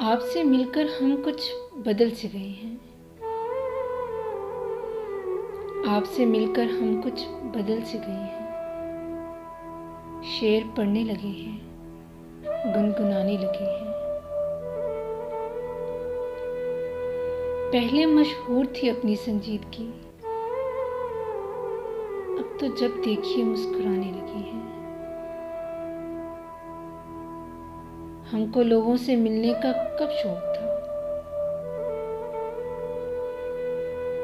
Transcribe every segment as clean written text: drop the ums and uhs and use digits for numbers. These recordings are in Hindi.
आपसे मिलकर हम कुछ बदल से गए हैं। आपसे मिलकर हम कुछ बदल से गए हैं। शेर पढ़ने लगे हैं, गुनगुनाने लगे हैं। पहले मशहूर थी अपनी संजीदगी, अब तो जब देखिए मुस्कुराने लगे हैं। हमको लोगों से मिलने का कब शौक था,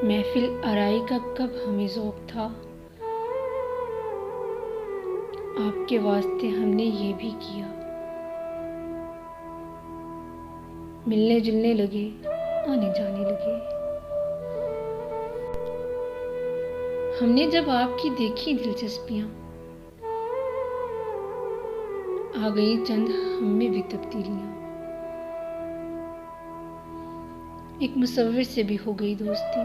महफिल आराई का कब हमें ज़ौक़ था। आपके वास्ते हमने ये भी किया, मिलने जुलने लगे, आने जाने लगे। हमने जब आपकी देखी दिलचस्पियाँ, आ गई चंद हम में भी तब्दीलियाँ। एक मुसव्विर से भी हो गई दोस्ती,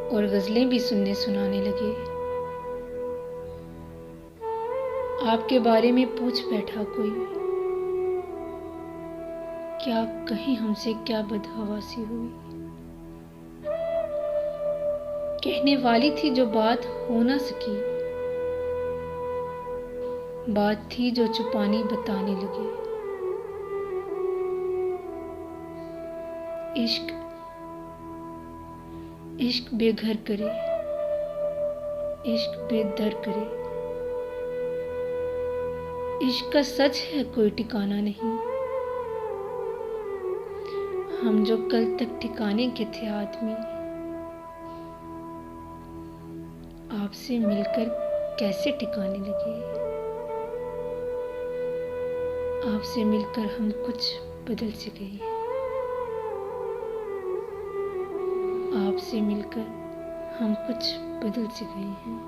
और गज़लें भी सुनने सुनाने लगे। आपके बारे में पूछ बैठा कोई, क्या कहीं हमसे क्या बदहवासी हुई। कहने वाली थी जो बात हो ना सकी, बात थी जो छुपानी बताने लगे। इश्क इश्क बेघर करे, इश्क बेदर करे। इश्क का सच है कोई ठिकाना नहीं, हम जो कल तक ठिकाने के थे आदमी, आपसे मिलकर कैसे ठिकाने लगे। आपसे मिलकर हम कुछ बदल से गए हैं। आपसे मिलकर हम कुछ बदल से गए हैं।